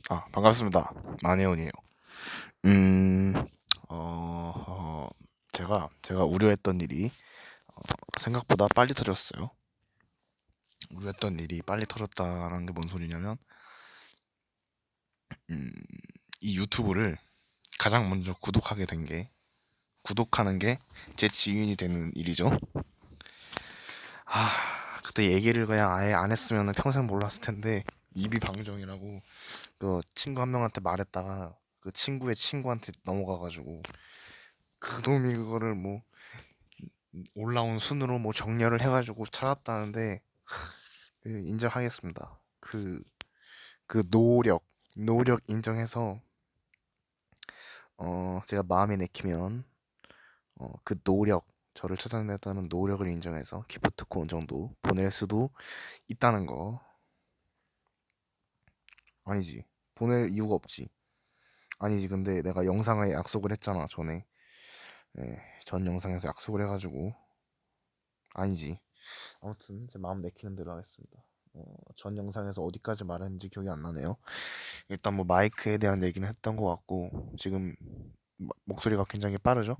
아, 반갑습니다. 마네온이에요. 음, 제가 우려했던 일이 생각보다 빨리 터졌어요. 우려했던 일이 빨리 터졌다는 게 뭔 소리냐면, 음, 이 유튜브를 가장 먼저 구독하는 게 제 지인이 되는 일이죠. 그때 얘기를 그냥 아예 안 했으면 평생 몰랐을 텐데, 이비방정이라고 그 친구 한 명한테 말했다가 그 친구의 친구한테 넘어가가지고 그놈이 그거를 뭐 올라온 순으로 뭐 정렬을 해가지고 찾았다는데 인정하겠습니다. 그 노력 인정해서 제가 마음에 내키면 그 노력 저를 찾아냈다는 노력을 인정해서 기프트콘 정도 보낼 수도 있다는 거. 아니지, 보낼 이유가 없지. 아니지, 근데 내가 영상에 약속을 했잖아 전에. 예, 전 영상에서 약속을 해가지고. 아니지. 아무튼 제 마음 내키는 대로 하겠습니다. 전 영상에서 어디까지 말했는지 기억이 안 나네요. 일단 뭐 마이크에 대한 얘기는 했던 것 같고, 지금 목소리가 굉장히 빠르죠?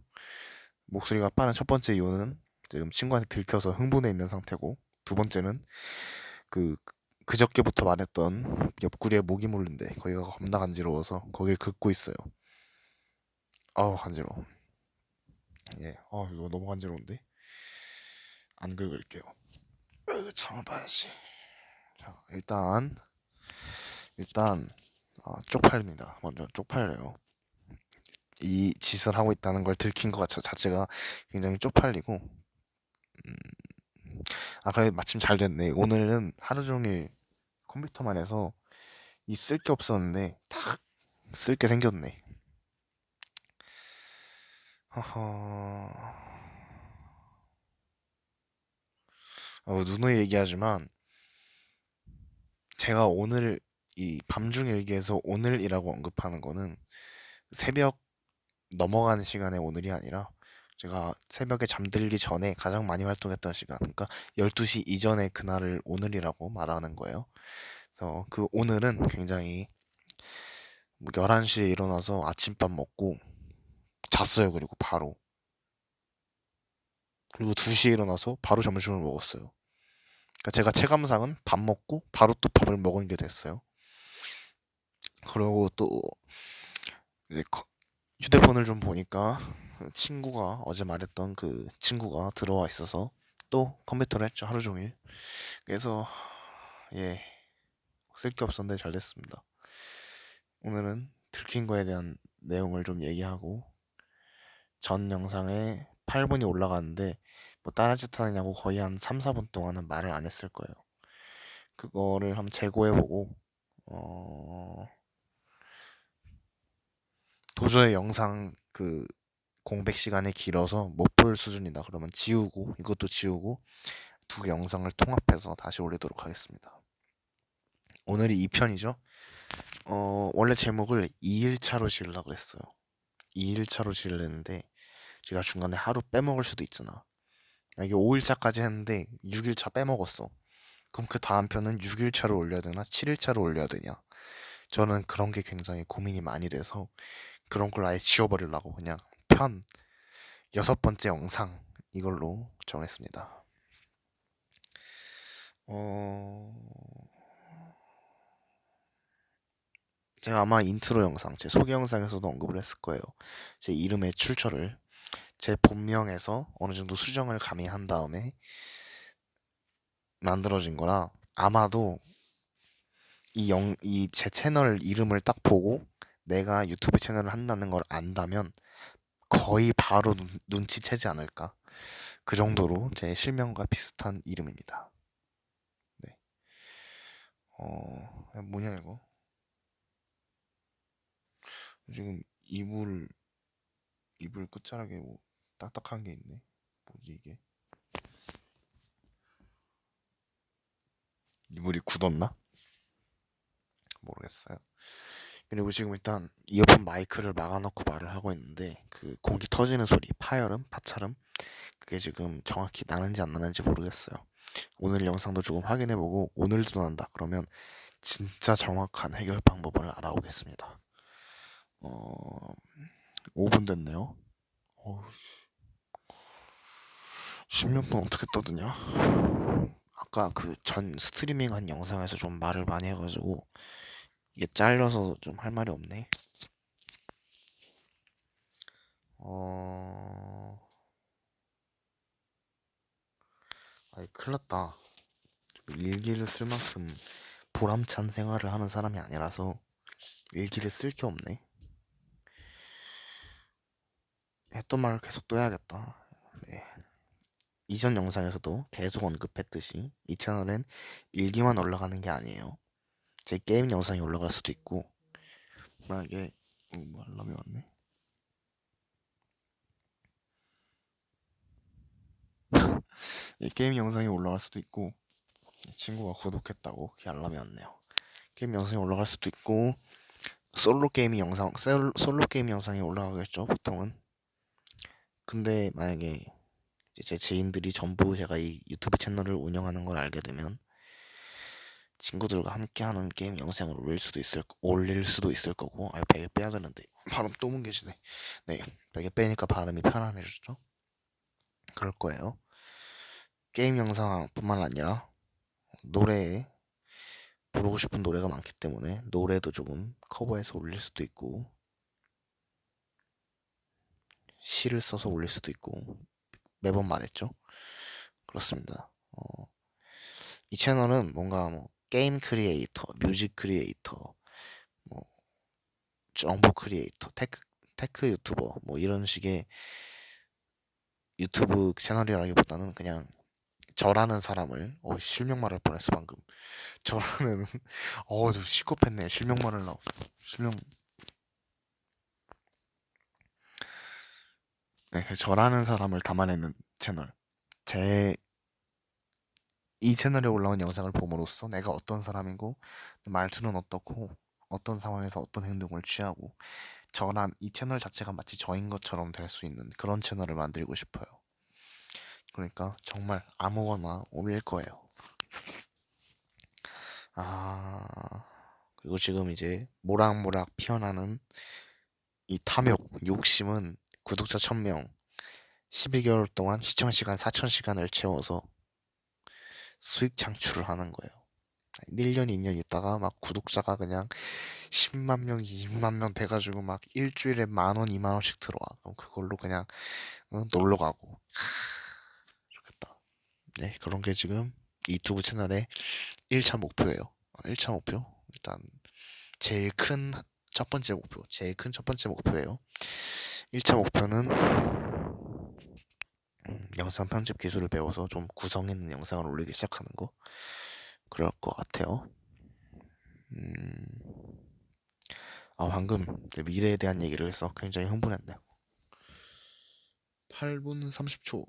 목소리가 빠른 첫 번째 이유는 지금 친구한테 들켜서 흥분해 있는 상태고, 두 번째는 그 그저께부터 말했던 옆구리에 모기 물린데 거기가 겁나 간지러워서 거길 긁고 있어요. 아우 간지러워. 예, 이거 너무 간지러운데 안 긁을게요. 참아봐야지. 자, 일단 쪽팔립니다. 먼저 쪽팔려요. 이 짓을 하고 있다는 걸 들킨 것 자체가 굉장히 쪽팔리고. 음, 그래 마침 잘 됐네. 오늘은 하루 종일 컴퓨터만 해서 이 쓸 게 없었는데 딱 쓸 게 생겼네. 허허. 누누이 얘기하지만 제가 오늘 이 밤중 일기에서 오늘이라고 언급하는 거는 새벽 넘어가는 시간에 오늘이 아니라 제가 새벽에 잠들기 전에 가장 많이 활동했던 시간, 그러니까 12시 이전의 그날을 오늘이라고 말하는 거예요. 그래서 그 오늘은 굉장히 뭐 11시에 일어나서 아침밥 먹고 잤어요. 그리고 바로. 그리고 2시에 일어나서 바로 점심을 먹었어요. 그러니까 제가 체감상은 밥 먹고 바로 또 밥을 먹은 게 됐어요. 그리고 또 이제 휴대폰을 좀 보니까 그 친구가 어제 말했던 그 친구가 들어와 있어서 또 컴퓨터를 했죠. 하루 종일. 그래서 예, 쓸 게 없었는데 잘 됐습니다. 오늘은 들킨 거에 대한 내용을 좀 얘기하고, 전 영상에 8분이 올라갔는데 뭐 다른 짓 하느냐고 거의 한 3, 4분 동안은 말을 안 했을 거예요. 그거를 한번 재고해보고 어, 도저히 영상 그 공백 시간이 길어서 못 볼 수준이다 그러면 지우고, 이것도 지우고 두 개 영상을 통합해서 다시 올리도록 하겠습니다. 오늘이 2편이죠. 원래 제목을 2일차로 지으려고 했어요. 2일차로 지으려는데 제가 중간에 하루 빼먹을 수도 있잖아. 이게 5일차까지 했는데 6일차 빼먹었어. 그럼 그 다음 편은 6일차로 올려야 되나 7일차로 올려야 되냐. 저는 그런 게 굉장히 고민이 많이 돼서 그런 걸 아예 지워버리려고 그냥 편 6번째 영상 이걸로 정했습니다. 어... 제가 아마 인트로 영상, 제 소개 영상에서도 언급을 했을 거예요. 제 이름의 출처를 제 본명에서 어느 정도 수정을 가미한 다음에 만들어진 거라, 아마도 이 제 채널 이름을 딱 보고 내가 유튜브 채널을 한다는 걸 안다면 거의 바로 눈치채지 않을까. 그 정도로 제 실명과 비슷한 이름입니다. 네. 뭐냐 이거? 지금 이불 끝자락에 뭐 딱딱한 게 있네. 뭐지 이게? 이불이 굳었나? 모르겠어요. 그리고 지금 일단 이어폰 마이크를 막아놓고 말을 하고 있는데 그 공기 터지는 소리, 파열음, 파찰음, 그게 지금 정확히 나는지 안 나는지 모르겠어요. 오늘 영상도 조금 확인해보고 오늘도 난다 그러면 진짜 정확한 해결 방법을 알아오겠습니다. 5분 됐네요. 어우, 16분 어떻게 떠드냐? 아까 그 전 스트리밍 한 영상에서 좀 말을 많이 해가지고 이게 잘려서 좀 할 말이 없네. 아이 큰일 났다. 일기를 쓸 만큼 보람찬 생활을 하는 사람이 아니라서 일기를 쓸 게 없네. 했던 말 계속 또 해야겠다. 네. 이전 영상에서도 계속 언급했듯이 이 채널엔 일기만 올라가는 게 아니에요. 제 게임 영상이 올라갈 수도 있고 만약에 뭐 알람이 왔네. 이 게임 영상이 올라갈 수도 있고 친구가 구독했다고 그게 알람이 왔네요. 게임 영상이 올라갈 수도 있고 솔로 게임 영상이 올라가겠죠 보통은. 근데 만약에 제 지인들이 전부 제가 이 유튜브 채널을 운영하는 걸 알게 되면 친구들과 함께하는 게임 영상을 올릴 수도 있을 거고. 베개 빼야 되는데 발음 또 뭉개지네. 네, 베개 빼니까 발음이 편안해졌죠. 그럴 거예요. 게임 영상뿐만 아니라 노래 부르고 싶은 노래가 많기 때문에 노래도 조금 커버해서 올릴 수도 있고 시를 써서 올릴 수도 있고 매번 말했죠. 그렇습니다. 이 채널은 뭔가 뭐 게임 크리에이터, 뮤직 크리에이터, 뭐 정보 크리에이터, 테크 유튜버 뭐 이런 식의 유튜브 채널이라기보다는 그냥 저라는 사람을 실명 말할 뻔했어 방금. 저라는 좀 시급했네. 실명 말을 나 실명. 네, 저라는 사람을 담아내는 채널. 제 이 채널에 올라온 영상을 봄으로써 내가 어떤 사람이고 말투는 어떻고 어떤 상황에서 어떤 행동을 취하고 이 채널 자체가 마치 저인 것처럼 될 수 있는 그런 채널을 만들고 싶어요. 그러니까 정말 아무거나 올릴 거예요. 그리고 지금 이제 모락모락 피어나는 이 탐욕, 욕심은 구독자 1000명, 12개월 동안 시청시간 4000시간을 채워서 수익 창출을 하는 거예요. 1년, 2년 있다가 막 구독자가 그냥 10만 명, 20만 명 돼가지고 막 일주일에 10,000원, 20,000원씩 들어와. 그럼 그걸로 그냥 놀러 가고. 좋겠다. 네, 그런 게 지금 유튜브 채널의 1차 목표예요. 1차 목표. 일단 제일 큰 첫 번째 목표. 제일 큰 첫 번째 목표예요. 1차 목표는 영상 편집 기술을 배워서 좀 구성 있는 영상을 올리기 시작하는 거. 그럴 것 같아요. 방금 미래에 대한 얘기를 해서 굉장히 흥분했네요. 8분 30초.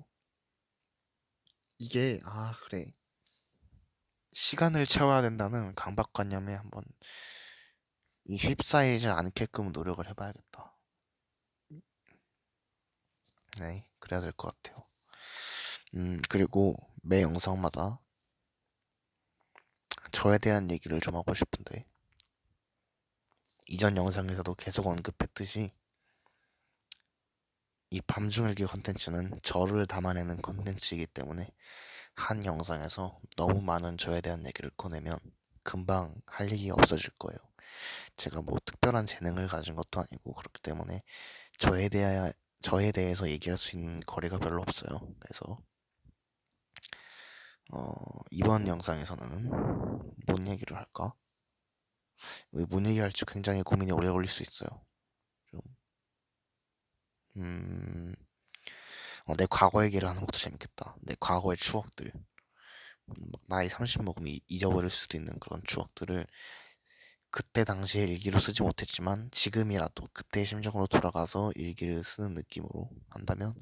이게 그래. 시간을 채워야 된다는 강박관념에 한번 휩싸이지 않게끔 노력을 해봐야겠다. 네, 그래야 될 것 같아요. 그리고 매 영상마다 저에 대한 얘기를 좀 하고 싶은데 이전 영상에서도 계속 언급했듯이 이 밤중일기 컨텐츠는 저를 담아내는 컨텐츠이기 때문에 한 영상에서 너무 많은 저에 대한 얘기를 꺼내면 금방 할 얘기가 없어질 거예요. 제가 뭐 특별한 재능을 가진 것도 아니고 그렇기 때문에 저에 대해서 얘기할 수 있는 거리가 별로 없어요. 그래서 이번 영상에서는 뭔 얘기를 할까? 뭔 얘기할지 굉장히 고민이 오래 걸릴 수 있어요. 좀, 내 과거 얘기를 하는 것도 재밌겠다. 내 과거의 추억들. 나이 30 먹으면 잊어버릴 수도 있는 그런 추억들을 그때 당시에 일기로 쓰지 못했지만 지금이라도 그때의 심정으로 돌아가서 일기를 쓰는 느낌으로 한다면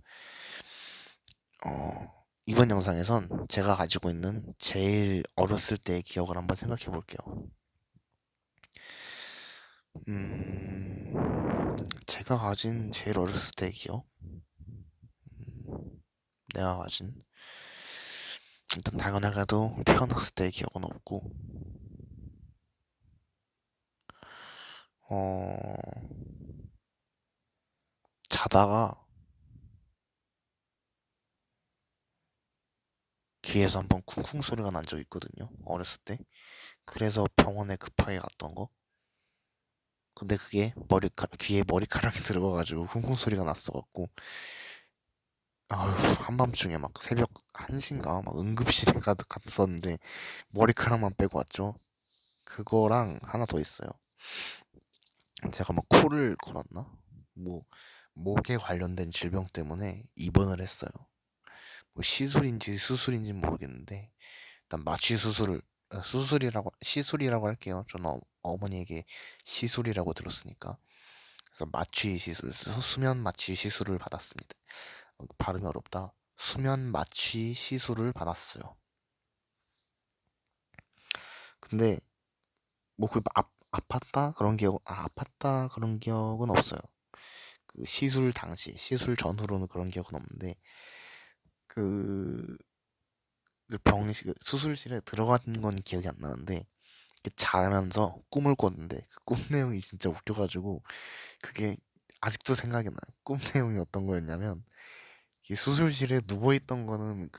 이번 영상에선 제가 가지고 있는 제일 어렸을 때의 기억을 한번 생각해 볼게요. 제가 가진 제일 어렸을 때의 기억? 내가 가진 일단 당연하게도 태어났을 때 기억은 없고, 어, 자다가 귀에서 한번 쿵쿵 소리가 난 적 있거든요. 어렸을 때. 그래서 병원에 급하게 갔던 거. 근데 그게 귀에 머리카락이 들어가가지고 쿵쿵 소리가 났어갖고, 아휴, 한밤중에 막 새벽 1시인가 막 응급실에 갔었는데 머리카락만 빼고 왔죠. 그거랑 하나 더 있어요. 제가 막 코를 골았나? 뭐 목에 관련된 질병 때문에 입원을 했어요. 뭐 시술인지 수술인지 모르겠는데 일단 마취 수술을 시술이라고 할게요. 저는 어머니에게 시술이라고 들었으니까. 그래서 마취 시술, 수면 마취 시술을 받았습니다. 발음이 어렵다. 수면 마취 시술을 받았어요. 근데 뭐 그 아팠다 그런 기억은 없어요. 그 시술 당시, 시술 전후로는 그런 기억은 없는데 그, 그 수술실에 들어간 건 기억이 안 나는데 자면서 꿈을 꿨는데 그 꿈 내용이 진짜 웃겨가지고 그게 아직도 생각이 나요. 꿈 내용이 어떤 거였냐면 이 수술실에 누워 있던 거는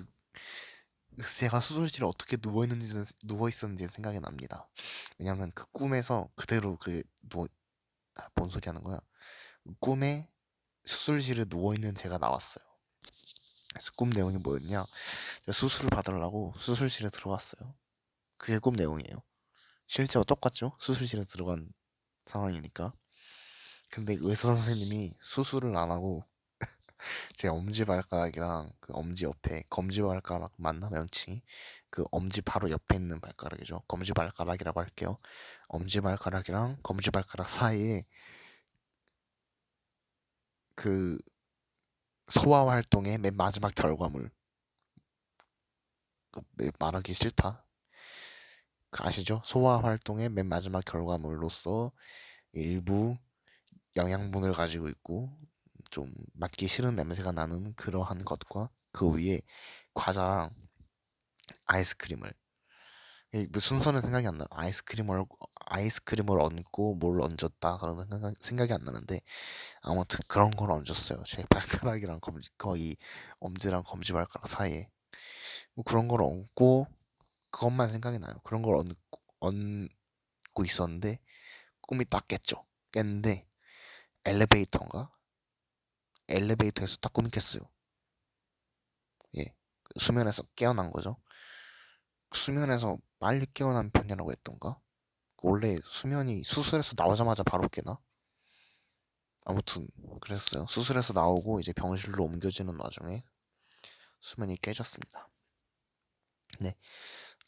제가 수술실에 어떻게 누워 있었는지 생각이 납니다. 왜냐면 그 꿈에서 그대로 뭔 소리 하는 거야? 꿈에 수술실에 누워 있는 제가 나왔어요. 그래서 꿈 내용이 뭐였냐? 수술을 받으려고 수술실에 들어갔어요. 그게 꿈 내용이에요. 실제와 똑같죠? 수술실에 들어간 상황이니까. 근데 의사 선생님이 수술을 안 하고 제 엄지발가락이랑 그 엄지 옆에 검지발가락 맞나 명칭이? 그 엄지 바로 옆에 있는 발가락이죠. 검지발가락이라고 할게요. 엄지발가락이랑 검지발가락 사이에 그 소아 활동의 맨 마지막 결과물. 말하기 싫다. 아시죠? 소아 활동의 맨 마지막 결과물로서 일부 영양분을 가지고 있고 좀 맡기 싫은 냄새가 나는 그러한 것과 그 위에 과자랑 아이스크림을 뭐 순서는 생각이 안 나. 아이스크림을 얹고 뭘 얹었다 그런 생각이 안 나는데 아무튼 그런 걸 얹었어요. 제 발가락이랑 거의 엄지랑 검지발가락 사이에 뭐 그런 걸 얹고 그것만 생각이 나요. 그런 걸 얹고 있었는데 꿈이 딱 깼죠. 깼는데 엘리베이터인가? 엘리베이터에서 딱 꿈이 깼어요. 예. 수면에서 깨어난 거죠. 수면에서 빨리 깨어난 편이라고 했던가? 원래 수면이 수술에서 나오자마자 바로 깨나? 아무튼 그랬어요. 수술에서 나오고 이제 병실로 옮겨지는 와중에 수면이 깨졌습니다. 네.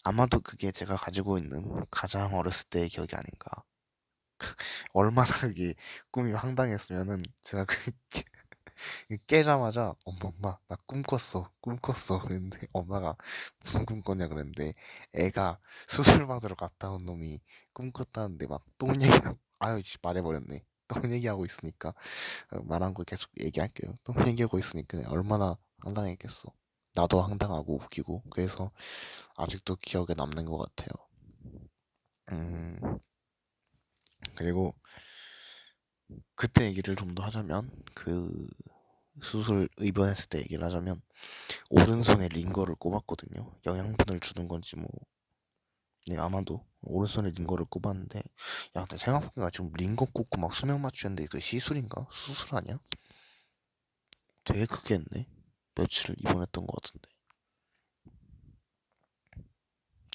아마도 그게 제가 가지고 있는 가장 어렸을 때의 기억이 아닌가. 얼마나 그게 꿈이 황당했으면은 제가 깨자마자 엄마 나 꿈 꿨어 그랬는데 엄마가 무슨 꿈 꿨냐 그랬는데 애가 수술 받으러 갔다 온 놈이 꿈 꿨다는데 막 똥 얘기하고 아유 씨 말해버렸네 똥 얘기하고 있으니까 말한 거 계속 얘기할게요 똥 얘기하고 있으니까 얼마나 황당했겠어 나도 황당하고 웃기고 그래서 아직도 기억에 남는 것 같아요 음 그리고 그때 얘기를 좀 더 하자면 그 수술 입원했을 때 얘기를 하자면 오른손에 링거를 꼽았거든요. 영양분을 주는 건지 뭐, 네, 아마도 오른손에 링거를 꼽았는데, 야, 근데 생각해보니까 지금 링거 꼽고 막 수면 맞추는데 그 시술인가? 수술 아니야? 되게 크게 했네. 며칠을 입원했던 것 같은데.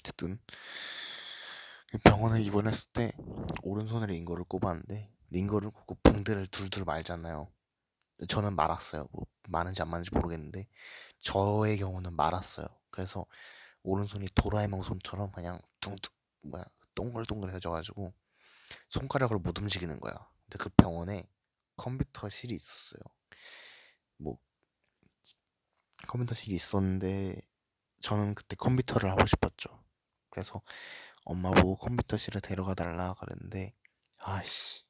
어쨌든 병원에 입원했을 때 오른손에 링거를 꼽았는데 링거를 꼽고 붕대를 둘둘 말잖아요. 저는 말았어요. 뭐 많은지 안 많은지 모르겠는데 저의 경우는 말았어요. 그래서 오른손이 도라에몽 손처럼 그냥 둥둥 뭐야 동글동글해져가지고 손가락을 못 움직이는 거야. 근데 그 병원에 컴퓨터실이 있었어요. 뭐 컴퓨터실이 있었는데 저는 그때 컴퓨터를 하고 싶었죠. 그래서 엄마 보고 컴퓨터실에 데려가 달라 그랬는데 아씨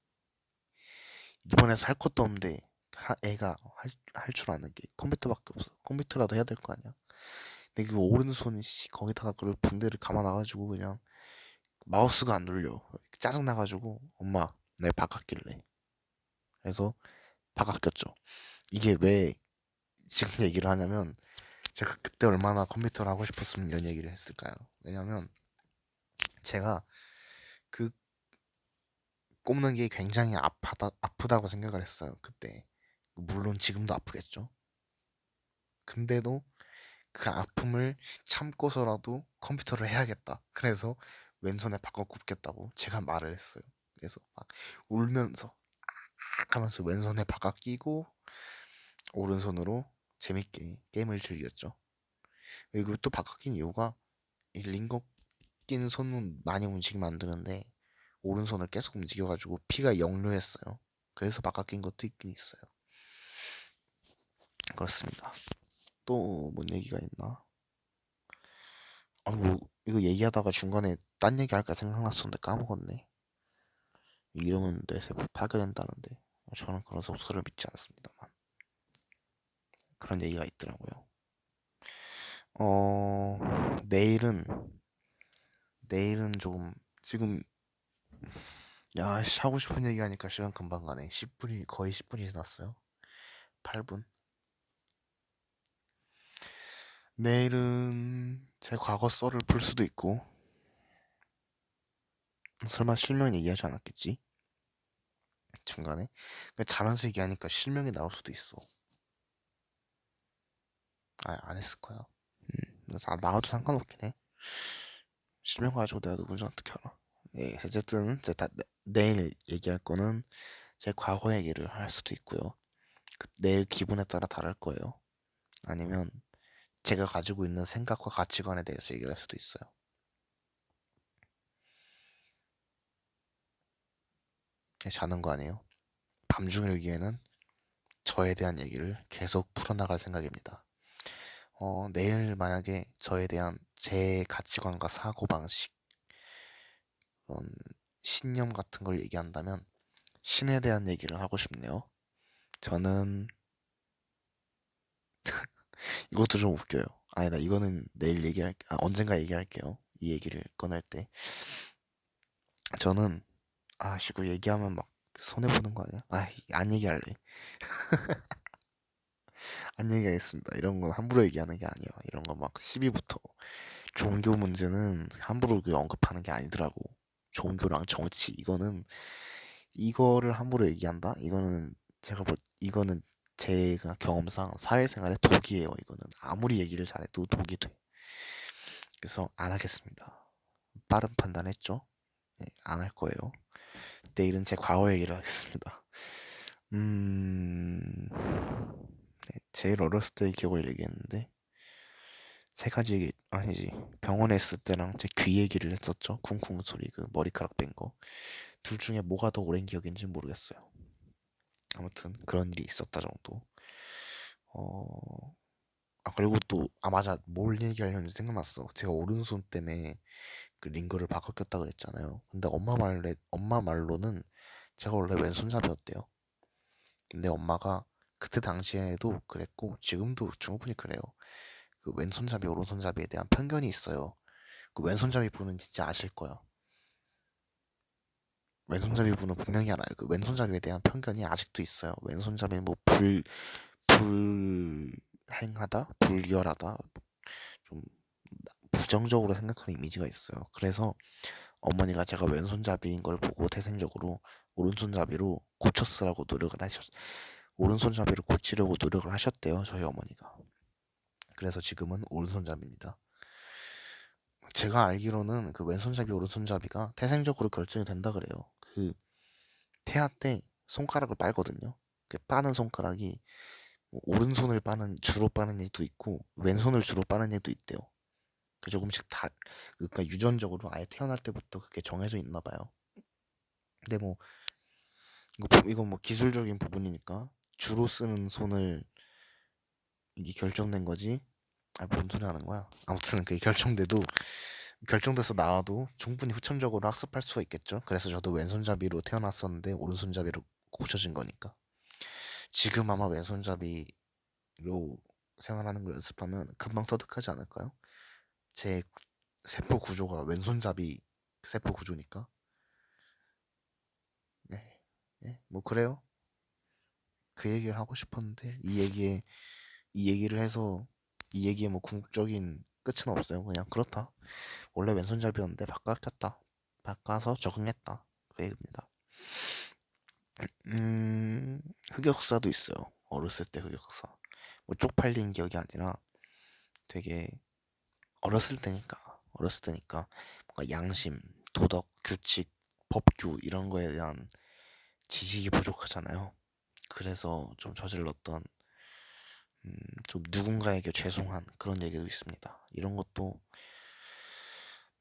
이번에서 할 것도 없는데 애가 할 줄 아는 게 컴퓨터밖에 없어. 컴퓨터라도 해야 될 거 아니야. 근데 그 오른손 거기다가 그걸 붕대를 감아놔가지고 그냥 마우스가 안 눌려. 짜증나가지고 엄마 내 바꿨길래. 그래서 바꿨죠. 이게 왜 지금 얘기를 하냐면 제가 그때 얼마나 컴퓨터를 하고 싶었으면 이런 얘기를 했을까요? 왜냐면 제가 그 꼽는 게 굉장히 아프다고 생각을 했어요. 그때. 물론 지금도 아프겠죠. 근데도 그 아픔을 참고서라도 컴퓨터를 해야겠다. 그래서 왼손에 바꿔 꼽겠다고 제가 말을 했어요. 그래서 막 울면서 하면서 왼손에 바꿔 끼고 오른손으로 재밌게 게임을 즐겼죠. 그리고 또 바꿔 낀 이유가 이 링거 낀 손은 많이 움직이면 안 되는데 오른손을 계속 움직여가지고 피가 역류했어요. 그래서 바꿔 낀 것도 있긴 있어요. 그렇습니다. 또 뭔 얘기가 있나? 뭐 이거 얘기하다가 중간에 딴 얘기 할까 생각났었는데 까먹었네. 이름은 뇌세 파괴된다는데 저는 그런 속설을 믿지 않습니다만 그런 얘기가 있더라고요. 내일은 조금 지금 야 하고 싶은 얘기 하니까 시간 금방 가네. 10분이 거의 10분이 지났어요. 8분. 내일은 제 과거 썰을 풀 수도 있고 설마 실명 얘기하지 않았겠지? 중간에 자면서 얘기하니까 실명이 나올 수도 있어. 안 했을 거야. 나와도 상관없긴 해. 실명 가지고 내가 누군지 어떻게 알아? 예, 어쨌든 내일 얘기할 거는 제 과거 얘기를 할 수도 있고요. 내일 기분에 따라 다를 거예요. 아니면 제가 가지고 있는 생각과 가치관에 대해서 얘기할 수도 있어요. 자는 거 아니에요? 밤중일기에는 저에 대한 얘기를 계속 풀어나갈 생각입니다. 내일 만약에 저에 대한 제 가치관과 사고방식, 그런 신념 같은 걸 얘기한다면 신에 대한 얘기를 하고 싶네요. 저는 이것도 좀 웃겨요. 아니다, 이거는 내일 언젠가 얘기할게요. 이 얘기를 꺼낼 때. 저는 이거 얘기하면 막 손해보는 거 아니야? 안 얘기할래. 안 얘기하겠습니다. 이런 건 함부로 얘기하는 게 아니에요. 이런 거 막 시비부터. 종교 문제는 함부로 언급하는 게 아니더라고. 종교랑 정치, 이거를 함부로 얘기한다? 이거는 제가 경험상 사회생활의 독이에요. 이거는 아무리 얘기를 잘해도 독이 돼. 그래서 안 하겠습니다. 빠른 판단했죠? 네, 안 할 거예요. 내일은 제 과거 얘기를 하겠습니다. 제일 어렸을 때의 기억을 얘기했는데 세 가지 아니지, 병원에 있을 때랑 제 귀 얘기를 했었죠. 쿵쿵 소리, 그 머리카락 뺀 거. 둘 중에 뭐가 더 오랜 기억인지 모르겠어요. 아무튼 그런 일이 있었다 정도. 어... 그리고 또 맞아, 뭘 얘기하려는지 생각났어. 제가 오른손 때문에 그 링거를 바꿔 꼈다 그랬잖아요. 근데 엄마 말로는 제가 원래 왼손잡이였대요. 근데 엄마가 그때 당시에도 그랬고 지금도 충분히 그래요. 그 왼손잡이 오른손잡이에 대한 편견이 있어요. 그 왼손잡이 분은 진짜 아실 거야. 왼손잡이 분은 분명히 알아요. 그 왼손잡이에 대한 편견이 아직도 있어요. 왼손잡이 뭐 불행하다, 불결하다, 좀 부정적으로 생각하는 이미지가 있어요. 그래서 어머니가 제가 왼손잡이인 걸 보고 태생적으로 오른손잡이로 고쳐 쓰라고 오른손잡이로 고치려고 노력을 하셨대요. 저희 어머니가. 그래서 지금은 오른손잡이입니다. 제가 알기로는 그 왼손잡이 오른손잡이가 태생적으로 결정이 된다 그래요. 그 태아 때 손가락을 빨거든요. 그 빠는 손가락이 오른손을 주로 빠는 애도 있고 왼손을 주로 빠는 애도 있대요. 그 조금씩 그러니까 유전적으로 아예 태어날 때부터 그게 정해져 있나 봐요. 근데 뭐 이건 뭐 기술적인 부분이니까 주로 쓰는 손을 이게 결정된 거지. 뭔 소리 하는 거야? 아무튼 그게 결정돼서 나와도 충분히 후천적으로 학습할 수가 있겠죠. 그래서 저도 왼손잡이로 태어났었는데 오른손잡이로 고쳐진 거니까. 지금 아마 왼손잡이로 생활하는 걸 연습하면 금방 터득하지 않을까요? 제 세포 구조가 왼손잡이 세포 구조니까. 네, 네, 뭐 그래요. 그 얘기를 하고 싶었는데 이 얘기를 해서 이 얘기에 뭐 궁극적인 끝은 없어요. 그냥 그렇다. 원래 왼손잡이였는데 바꿨다. 바꿔서 적응했다. 그 얘기입니다. 음, 흑역사도 있어요. 어렸을 때 흑역사. 뭐 쪽팔린 기억이 아니라 되게 어렸을 때니까 뭔가 양심, 도덕, 규칙, 법규 이런 거에 대한 지식이 부족하잖아요. 그래서 좀 저질렀던 좀 누군가에게 죄송한 그런 얘기도 있습니다. 이런 것도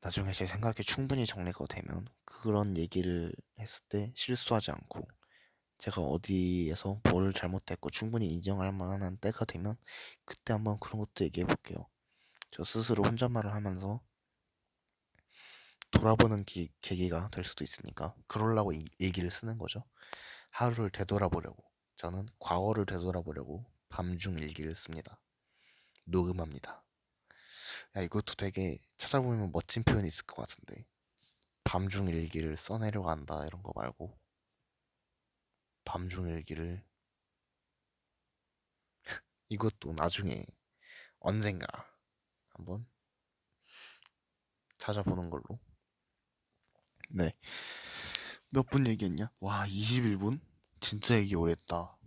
나중에 제 생각에 충분히 정리가 되면 그런 얘기를 했을 때 실수하지 않고 제가 어디에서 뭘 잘못했고 충분히 인정할 만한 때가 되면 그때 한번 그런 것도 얘기해 볼게요. 저 스스로 혼잣말을 하면서 돌아보는 계기가 될 수도 있으니까 그러려고 일기를 쓰는 거죠. 하루를 되돌아보려고. 저는 과거를 되돌아보려고 밤중 일기를 씁니다. 녹음합니다. 야, 이것도 되게 찾아보면 멋진 표현이 있을 것 같은데. 밤중 일기를 써내려고 한다 이런 거 말고 밤중 일기를 이것도 나중에 언젠가 한번 찾아보는 걸로. 네. 몇 분 얘기했냐? 와, 21분? 진짜 얘기 오래 했다.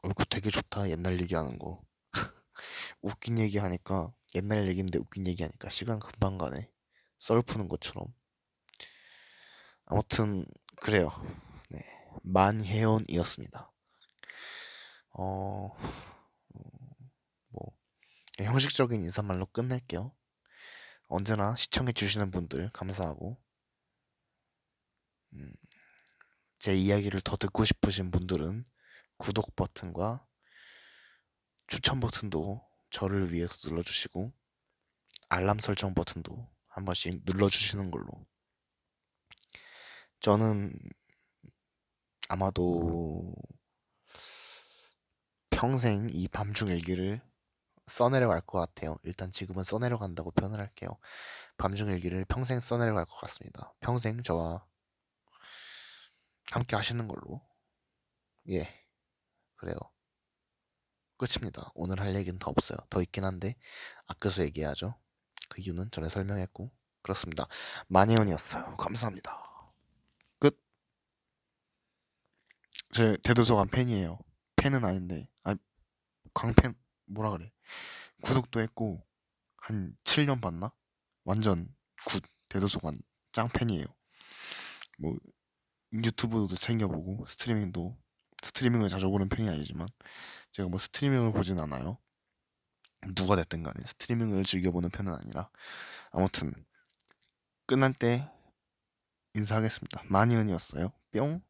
이거 되게 좋다. 옛날 얘기하는 거. 웃긴 얘기 하니까 옛날 얘기인데 웃긴 얘기 하니까 시간 금방 가네. 썰 푸는 것처럼. 아무튼 그래요. 네. 만혜원이었습니다. 어, 뭐 형식적인 인사말로 끝낼게요. 언제나 시청해주시는 분들 감사하고 음, 제 이야기를 더 듣고 싶으신 분들은 구독 버튼과 추천 버튼도 저를 위해서 눌러주시고 알람 설정 버튼도 한 번씩 눌러주시는 걸로. 저는 아마도 평생 이 밤중 일기를 써내려갈 것 같아요. 일단 지금은 써내려간다고 표현을 할게요. 밤중 일기를 평생 써내려갈 것 같습니다. 평생 저와 함께 하시는 걸로. 예, 그래요. 끝입니다. 오늘 할 얘기는 더 없어요. 더 있긴 한데 아껴서 얘기해야죠. 그 이유는 전에 설명했고 그렇습니다. 만혜원이었어요. 감사합니다. 끝. 제 대도서관 팬이에요. 팬은 아닌데 광팬 뭐라 그래. 구독도 했고 한 7년 봤나? 완전 굿 대도서관 짱팬이에요. 뭐 유튜브도 챙겨보고 스트리밍을 자주 보는 편이 아니지만 제가 뭐 스트리밍을 보진 않아요. 누가 됐든 간에 스트리밍을 즐겨보는 편은 아니라 아무튼 끝날 때 인사하겠습니다. 마니언이었어요. 뿅.